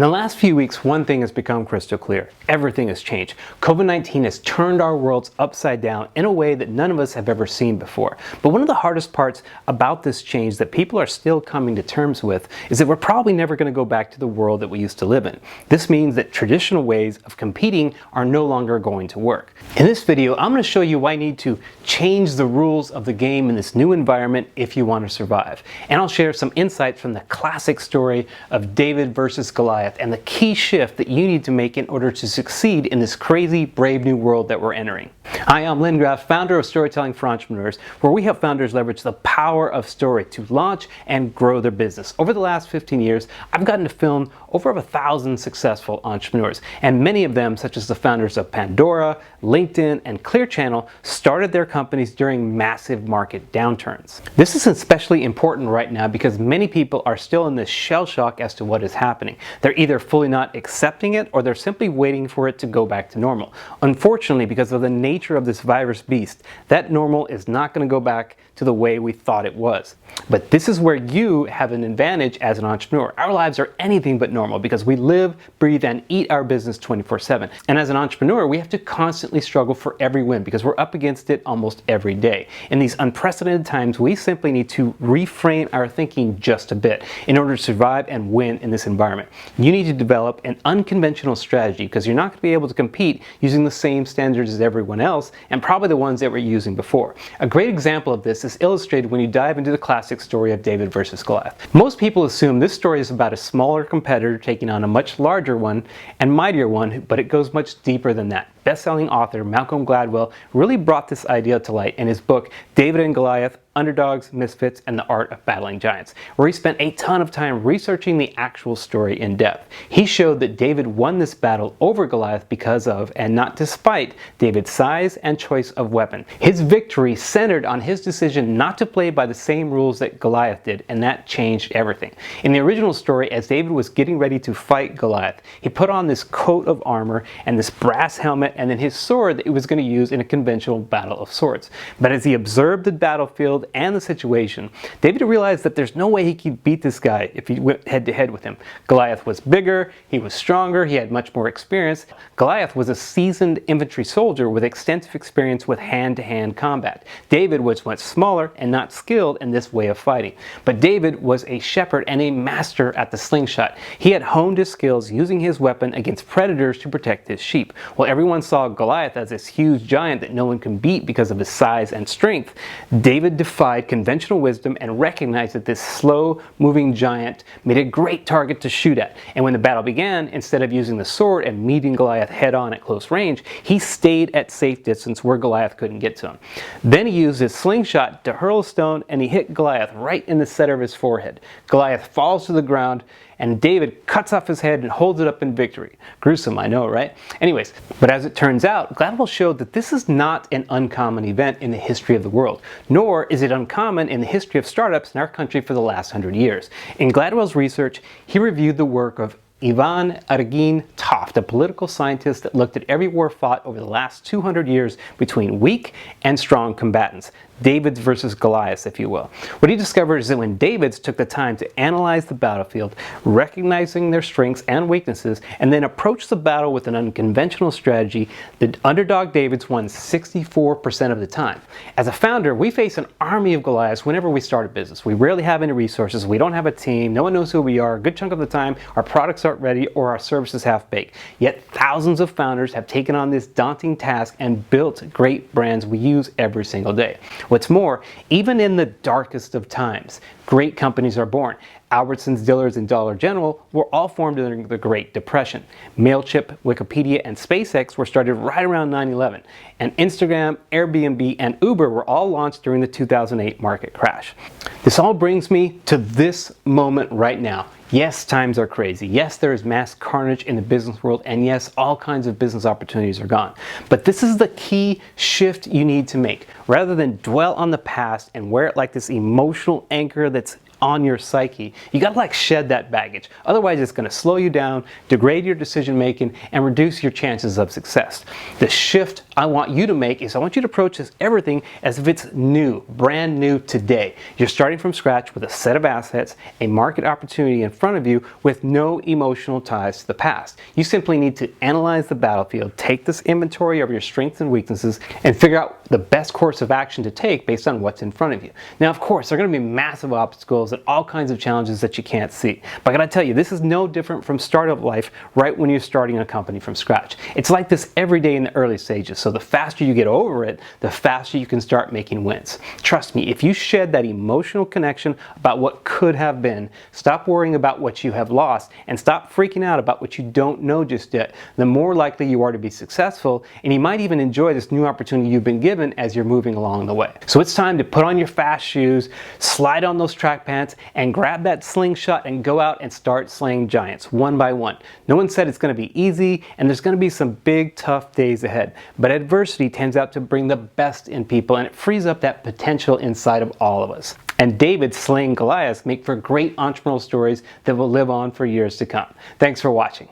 In the last few weeks, one thing has become crystal clear. Everything has changed. COVID-19 has turned our worlds upside down in a way that none of us have ever seen before. But one of the hardest parts about this change that people are still coming to terms with is that we're probably never going to go back to the world that we used to live in. This means that traditional ways of competing are no longer going to work. In this video, I'm going to show you why you need to change the rules of the game in this new environment if you want to survive. And I'll share some insights from the classic story of David versus Goliath and the key shift that you need to make in order to succeed in this crazy, brave new world that we're entering. Hi, I'm Lynne Graff, founder of Storytelling for Entrepreneurs, where we help founders leverage the power of story to launch and grow their business. Over the last 15 years, I've gotten to film over 1,000 successful entrepreneurs, and many of them, such as the founders of Pandora, LinkedIn, and Clear Channel, started their companies during massive market downturns. This is especially important right now because many people are still in this shell shock as to what is happening. They're either fully not accepting it or they're simply waiting for it to go back to normal. Unfortunately, because of the nature of this virus beast, that normal is not going to go back to the way we thought it was. But this is where you have an advantage as an entrepreneur. Our lives are anything but normal because we live, breathe, and eat our business 24/7. And as an entrepreneur, we have to constantly struggle for every win because we're up against it almost every day. In these unprecedented times, we simply need to reframe our thinking just a bit in order to survive and win in this environment. You need to develop an unconventional strategy because you're not going to be able to compete using the same standards as everyone else and probably the ones that we're using before. A great example of this is illustrated when you dive into the classic story of David versus Goliath. Most people assume this story is about a smaller competitor taking on a much larger one and mightier one, but it goes much deeper than that. Best-selling author Malcolm Gladwell really brought this idea to light in his book David and Goliath, Underdogs, Misfits, and the Art of Battling Giants, where he spent a ton of time researching the actual story in depth. He showed that David won this battle over Goliath because of, and not despite, David's size and choice of weapon. His victory centered on his decision not to play by the same rules that Goliath did, and that changed everything. In the original story, as David was getting ready to fight Goliath, he put on this coat of armor and this brass helmet and then his sword that he was going to use in a conventional battle of swords. But as he observed the battlefield and the situation, David realized that there's no way he could beat this guy if he went head to head with him. Goliath was bigger, he was stronger, he had much more experience. Goliath was a seasoned infantry soldier with extensive experience with hand-to-hand combat. David was much smaller and not skilled in this way of fighting. But David was a shepherd and a master at the slingshot. He had honed his skills using his weapon against predators to protect his sheep. While everyone saw Goliath as this huge giant that no one can beat because of his size and strength, David defied conventional wisdom and recognized that this slow-moving giant made a great target to shoot at. And when the battle began, instead of using the sword and meeting Goliath head-on at close range, he stayed at safe distance where Goliath couldn't get to him. Then he used his slingshot to hurl a stone and he hit Goliath right in the center of his forehead. Goliath falls to the ground and David cuts off his head and holds it up in victory. Gruesome, I know, right? Anyways, but as it turns out, Gladwell showed that this is not an uncommon event in the history of the world, nor is it uncommon in the history of startups in our country for the last 100 years. In Gladwell's research, he reviewed the work of Ivan Arreguin Toft, a political scientist that looked at every war fought over the last 200 years between weak and strong combatants. Davids versus Goliaths, if you will. What he discovered is that when Davids took the time to analyze the battlefield, recognizing their strengths and weaknesses, and then approach the battle with an unconventional strategy, the underdog Davids won 64% of the time. As a founder, we face an army of Goliaths whenever we start a business. We rarely have any resources, we don't have a team, no one knows who we are, a good chunk of the time our products aren't ready or our services half-baked. Yet thousands of founders have taken on this daunting task and built great brands we use every single day. What's more, even in the darkest of times, great companies are born. Albertsons, Dillard's, and Dollar General were all formed during the Great Depression. MailChimp, Wikipedia, and SpaceX were started right around 9/11. And Instagram, Airbnb, and Uber were all launched during the 2008 market crash. This all brings me to this moment right now. Yes, times are crazy. Yes, there is mass carnage in the business world, and yes, all kinds of business opportunities are gone. But this is the key shift you need to make. Rather than dwell on the past and wear it like this emotional anchor that's on your psyche, you gotta shed that baggage. Otherwise, it's gonna slow you down, degrade your decision making, and reduce your chances of success. The shift I want you to make is I want you to approach this everything as if it's new, brand new today. You're starting from scratch with a set of assets, a market opportunity in front of you with no emotional ties to the past. You simply need to analyze the battlefield, take this inventory of your strengths and weaknesses, and figure out the best course of action to take based on what's in front of you. Now, of course, there are going to be massive obstacles and all kinds of challenges that you can't see. But I gotta tell you, this is no different from startup life right when you're starting a company from scratch. It's like this every day in the early stages. So the faster you get over it, the faster you can start making wins. Trust me, if you shed that emotional connection about what could have been, stop worrying about what you have lost, and stop freaking out about what you don't know just yet, the more likely you are to be successful, and you might even enjoy this new opportunity you've been given as you're moving along the way. So it's time to put on your fast shoes, slide on those track pants, and grab that slingshot and go out and start slaying giants one by one. No one said it's going to be easy, and there's going to be some big tough days ahead, but adversity tends out to bring the best in people, and it frees up that potential inside of all of us. And David slaying Goliath make for great entrepreneurial stories that will live on for years to come. Thanks for watching.